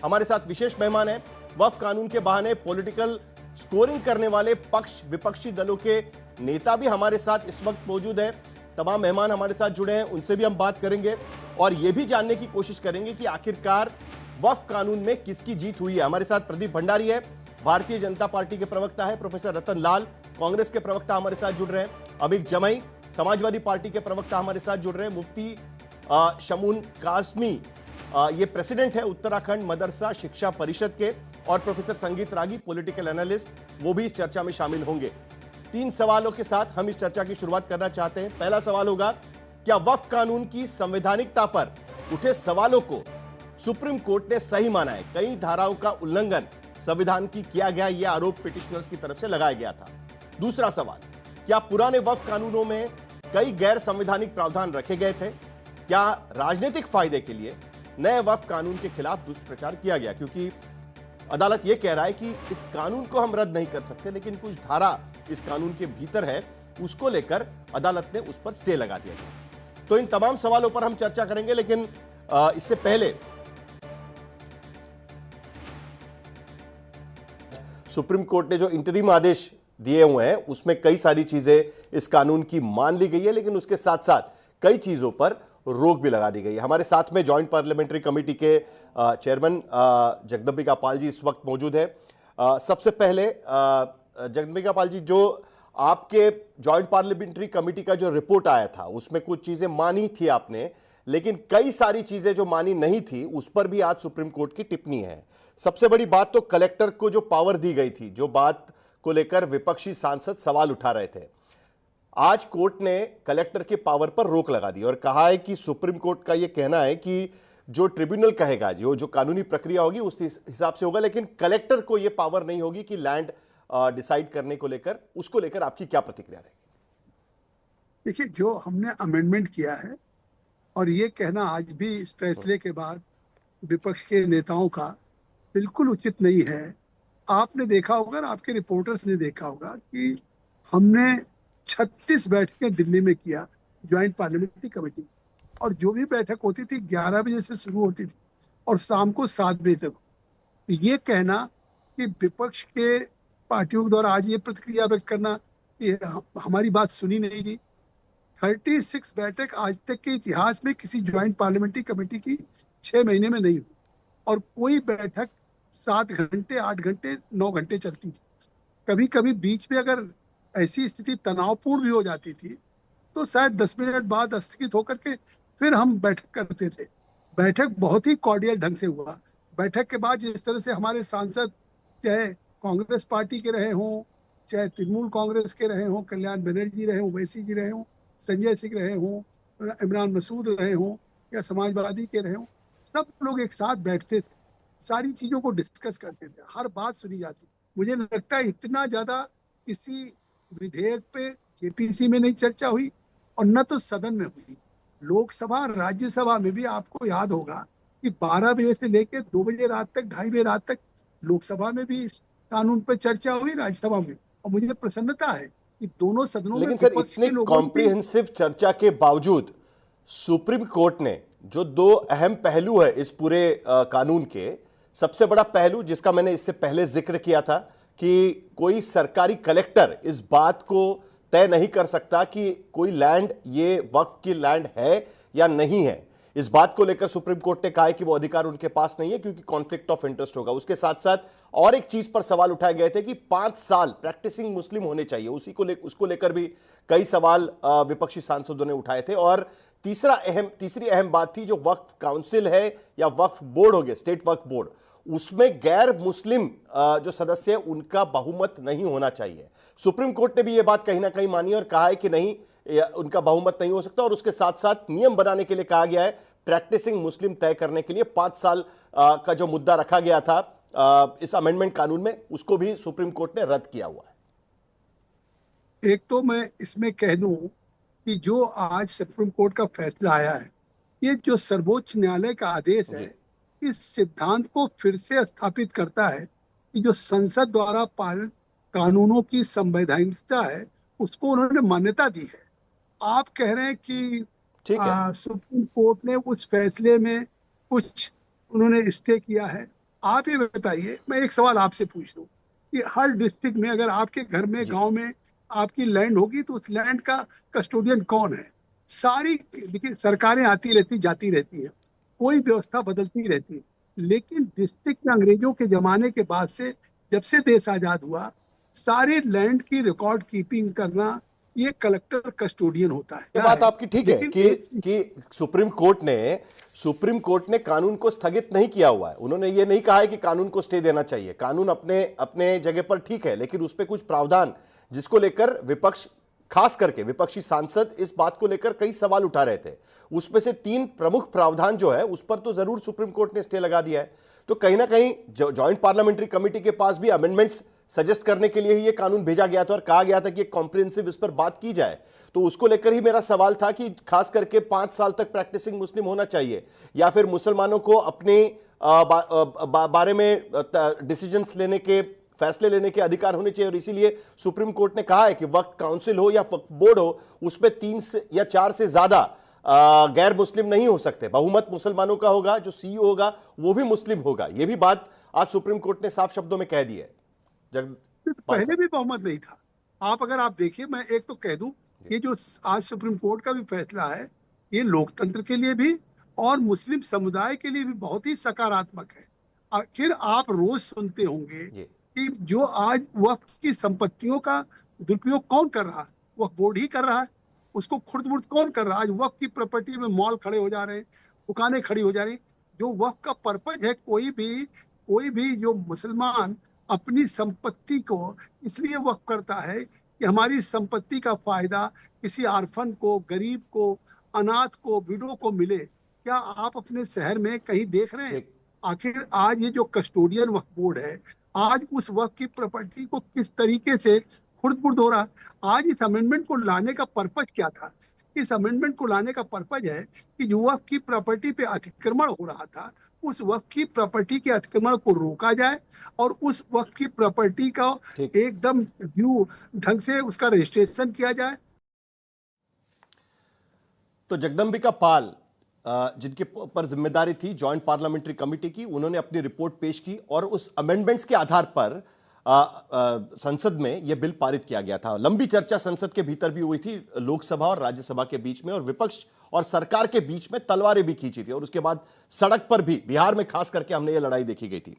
हमारे साथ विशेष मेहमान हैं। वक्फ कानून के बहाने पॉलिटिकल स्कोरिंग करने वाले पक्ष विपक्षी दलों के नेता भी हमारे साथ इस वक्त मौजूद हैं। तमाम मेहमान हमारे साथ जुड़े हैं, उनसे भी हम बात करेंगे और यह भी जानने की कोशिश करेंगे कि आखिरकार वक्फ कानून में किसकी जीत हुई है। हमारे साथ प्रदीप भंडारी है, भारतीय जनता पार्टी के प्रवक्ता है, प्रोफेसर रतन लाल कांग्रेस के प्रवक्ता हमारे साथ जुड़ रहे हैं, अमीक जमई समाजवादी पार्टी के प्रवक्ता हमारे साथ जुड़ रहे हैं, मुफ्ती शमून कासमी ये प्रेसिडेंट है उत्तराखंड मदरसा शिक्षा परिषद के, और प्रोफेसर संगीत रागी पॉलिटिकल एनालिस्ट, वो भी इस चर्चा में शामिल होंगे। 3 सवालों के साथ हम इस चर्चा की शुरुआत करना चाहते हैं। पहला सवाल होगा, क्या वक्फ कानून की संवैधानिकता पर उठे सवालों को सुप्रीम कोर्ट ने सही माना है? कई धाराओं का उल्लंघन संविधान की किया गया, यह आरोप पिटिशनर्स की तरफ से लगाया गया था। दूसरा सवाल, क्या पुराने वक्फ कानूनों में कई गैर संवैधानिक प्रावधान रखे गए थे? क्या राजनीतिक फायदे के लिए नए वक्फ कानून के खिलाफ दुष्प्रचार किया गया? क्योंकि अदालत यह कह रहा है कि इस कानून को हम रद्द नहीं कर सकते, लेकिन कुछ धारा इस कानून के भीतर है, उसको लेकर अदालत ने उस पर स्टे लगा दिया गया। तो इन तमाम सवालों पर हम चर्चा करेंगे, लेकिन इससे पहले सुप्रीम कोर्ट ने जो इंटरिम आदेश दिए हुए हैं उसमें कई सारी चीजें इस कानून की मान ली गई है, लेकिन उसके साथ साथ कई चीजों पर रोक भी लगा दी गई है। हमारे साथ में जॉइंट पार्लियामेंट्री कमेटी के चेयरमैन जगदम्बिका पाल जी इस वक्त मौजूद है। सबसे पहले जगदम्बिका पाल जी, जो आपके जॉइंट पार्लियामेंट्री कमेटी का जो रिपोर्ट आया था उसमें कुछ चीजें मानी थी आपने, लेकिन कई सारी चीजें जो मानी नहीं थी उस पर भी आज सुप्रीम कोर्ट की टिप्पणी है। सबसे बड़ी बात तो कलेक्टर को जो पावर दी गई थी, जो बात को लेकर विपक्षी सांसद सवाल उठा रहे थे, आज कोर्ट ने कलेक्टर के पावर पर रोक लगा दी और कहा है कि सुप्रीम कोर्ट का यह कहना है कि जो ट्रिब्यूनल कहेगा, जो कानूनी प्रक्रिया होगी उस हिसाब से होगा, लेकिन कलेक्टर को यह पावर नहीं होगी कि लैंड डिसाइड करने को लेकर। उसको लेकर आपकी क्या प्रतिक्रिया रहेगी? देखिए, जो हमने अमेंडमेंट किया है और ये कहना आज भी इस फैसले के बाद विपक्ष के नेताओं का बिल्कुल उचित नहीं है। आपने देखा होगा, आपके रिपोर्टर्स ने देखा होगा कि हमने 36 बैठकें दिल्ली में किया ज्वाइंट पार्लियामेंट्री कमेटी, और जो भी बैठक होती थी 11 बजे से शुरू होती थी और शाम को 7 बजे तक। ये कहना कि विपक्ष के पार्टियों के द्वारा आज ये प्रतिक्रिया व्यक्त करना कि हमारी बात सुनी नहीं गई। 36 बैठक आज तक के इतिहास में किसी ज्वाइंट पार्लियामेंट्री कमेटी की 6 महीने में नहीं हुई, और कोई बैठक 7 घंटे 8 घंटे 9 घंटे चलती थी। कभी कभी बीच में अगर ऐसी स्थिति तनावपूर्ण भी हो जाती थी तो शायद 10 मिनट बाद स्थगित होकर के फिर हम बैठक करते थे। बैठक बहुत ही कॉर्डियल ढंग से हुआ। बैठक के बाद जिस तरह से हमारे सांसद, चाहे कांग्रेस पार्टी के रहे हों, चाहे तृणमूल कांग्रेस के रहे हों, कल्याण बनर्जी रहे हों, ओवैसी जी रहे हों, संजय सिंह रहे हों, इमरान मसूद रहे हों, या समाजवादी के रहे हों, सब लोग एक साथ बैठते थे, सारी चीजों को डिस्कस करते थे, हर बात सुनी जाती। मुझे लगता है इतना ज्यादा किसी विधेयक पे जेपीसी में नहीं चर्चा हुई और न तो सदन में हुई। लोकसभा राज्यसभा में भी आपको याद होगा कि 12 बजे से लेकर 2 बजे रात तक, 2:30 बजे रात तक लोकसभा में भी इस कानून पर चर्चा हुई, राज्यसभा में। और मुझे प्रसन्नता है कि दोनों सदनों में लेकिन सर, इतनी कॉम्प्रिहेंसिव चर्चा के बावजूद सुप्रीम कोर्ट ने जो 2 अहम पहलू है इस पूरे कानून के, सबसे बड़ा पहलू जिसका मैंने इससे पहले जिक्र किया था कि कोई सरकारी कलेक्टर इस बात को तय नहीं कर सकता कि कोई लैंड ये वक्फ की लैंड है या नहीं है। इस बात को लेकर सुप्रीम कोर्ट ने कहा है कि वो अधिकार उनके पास नहीं है क्योंकि कॉन्फ्लिक्ट ऑफ इंटरेस्ट होगा। उसके साथ साथ और एक चीज पर सवाल उठाए गए थे कि 5 साल प्रैक्टिसिंग मुस्लिम होने चाहिए, उसको लेकर भी कई सवाल विपक्षी सांसदों ने उठाए थे। और तीसरी अहम बात थी, जो वक्फ काउंसिल है या वक्फ बोर्ड हो गया, स्टेट वक्फ बोर्ड, उसमें गैर मुस्लिम जो सदस्य है उनका बहुमत नहीं होना चाहिए। सुप्रीम कोर्ट ने भी यह बात कहीं ना कहीं मानी और कहा है कि नहीं, उनका बहुमत नहीं हो सकता। और उसके साथ साथ नियम बनाने के लिए कहा गया है, प्रैक्टिसिंग मुस्लिम तय करने के लिए 5 साल का जो मुद्दा रखा गया था इस अमेंडमेंट कानून में, उसको भी सुप्रीम कोर्ट ने रद्द किया हुआ है। एक तो मैं इसमें कह दूं कि जो आज सुप्रीम कोर्ट का फैसला आया है, ये जो सर्वोच्च न्यायालय का आदेश है, इस सिद्धांत को फिर से स्थापित करता है कि जो संसद द्वारा पारित कानूनों की संवैधानिकता है उसको उन्होंने मान्यता दी है। आप कह रहे हैं कि सुप्रीम कोर्ट ने उस फैसले में कुछ उन्होंने स्टे किया है। आप ये बताइए, मैं एक सवाल आपसे पूछ लूं कि हर डिस्ट्रिक्ट में अगर आपके घर में, जी। गांव में आपकी लैंड होगी तो उस लैंड का कस्टोडियन कौन है? सारी, देखिए, सरकारें आती रहती जाती रहती है, कोई व्यवस्था बदलती रहती है, लेकिन डिस्ट्रिक्ट में अंग्रेजों के जमाने के बाद से, जब से देश आजाद हुआ, सारे लैंड की रिकॉर्ड कीपिंग करना ये कलेक्टर कस्टोडियन होता है, ये क्या बात है? आपकी ठीक है लेकिन कि एक चीज, सुप्रीम कोर्ट ने कानून को स्थगित नहीं किया हुआ है। उन्होंने ये नहीं कहा है कि कानून को स्टे देना चाहिए। कानून अपने अपने जगह पर ठीक है, लेकिन उस पे कुछ प्रावधान जिसको लेकर विपक्ष, खास करके विपक्षी सांसद, इस बात को लेकर कई सवाल उठा रहे थे। उसमें से 3 प्रमुख प्रावधान जो है उस पर तो जरूर सुप्रीम कोर्ट ने स्टे लगा दिया है। तो कहीं ना कहीं जॉइंट पार्लियामेंट्री कमेटी के पास भी अमेंडमेंट्स सजेस्ट करने के लिए ही ये कानून भेजा गया था और कहा गया था कि कॉम्प्रिहेंसिव इस पर बात की जाए। तो उसको लेकर ही मेरा सवाल था कि खास करके 5 साल तक प्रैक्टिसिंग मुस्लिम होना चाहिए, या फिर मुसलमानों को अपने बारे में डिसीजंस लेने के, फैसले लेने के अधिकार होने चाहिए। और इसीलिए सुप्रीम कोर्ट ने कहा है कि वक्फ काउंसिल हो या वक्फ बोर्ड हो, उसमें 3 से या 4 से ज्यादा गैर मुस्लिम नहीं हो सकते। बहुमत मुसलमानों का होगा, जो सीईओ होगा वो भी मुस्लिम होगा। यह भी बात आज सुप्रीम कोर्ट ने साफ शब्दों में कह दी है। जगपाल पहले साहब। भी बहुमत नहीं था। आप देखिए, मैं एक तो कह दूं, जी। ये जो आज सुप्रीम कोर्ट का भी फैसला है, ये लोकतंत्र के लिए भी और मुस्लिम समुदाय के लिए भी बहुत ही सकारात्मक है। आखिर आप रोज सुनते होंगे जी। कि जो आज वक्फ की संपत्तियों का दुरुपयोग कौन कर रहा है? वक्फ बोर्ड ही कर रहा है। उसको खुर्द बुर्द कौन कर रहा है? आज वक्फ की प्रॉपर्टी में मॉल खड़े हो जा रहे हैं, दुकानें खड़ी हो जा रही। जो वक्फ का पर्पज है, कोई भी जो मुसलमान अपनी संपत्ति को इसलिए वक्फ करता है कि हमारी संपत्ति का फायदा किसी आर्फन को, गरीब को, अनाथ को, विडो को मिले। क्या आप अपने शहर में कहीं देख रहे हैं? ठीक। आखिर आज ये जो कस्टोडियन वक्फ बोर्ड है, आज उस वक्त की प्रॉपर्टी को किस तरीके से खुर्द-बुर्द हो रहा है। आज इस अमेंडमेंट को लाने का पर्पज क्या था? इस अमेंडमेंट को लाने का पर्पज है कि जो वक्त की प्रॉपर्टी पे अतिक्रमण हो रहा था, उस वक्त की प्रॉपर्टी के अतिक्रमण को रोका जाए और उस वक्त की प्रॉपर्टी का ठीक। एकदम ड्यू ढंग से उसका रजिस्ट्रेशन किया जाए। तो जगदम्बिका पाल, जिनके पर जिम्मेदारी थी जॉइंट पार्लियामेंट्री कमेटी की, उन्होंने अपनी रिपोर्ट पेश की और उस अमेंडमेंट्स के आधार पर संसद में यह बिल पारित किया गया था। लंबी चर्चा संसद के भीतर भी हुई थी, लोकसभा और राज्यसभा के बीच में, और विपक्ष और सरकार के बीच में तलवारें भी खींची थी। और उसके बाद सड़क पर भी, बिहार में खास करके हमने यह लड़ाई देखी गई थी।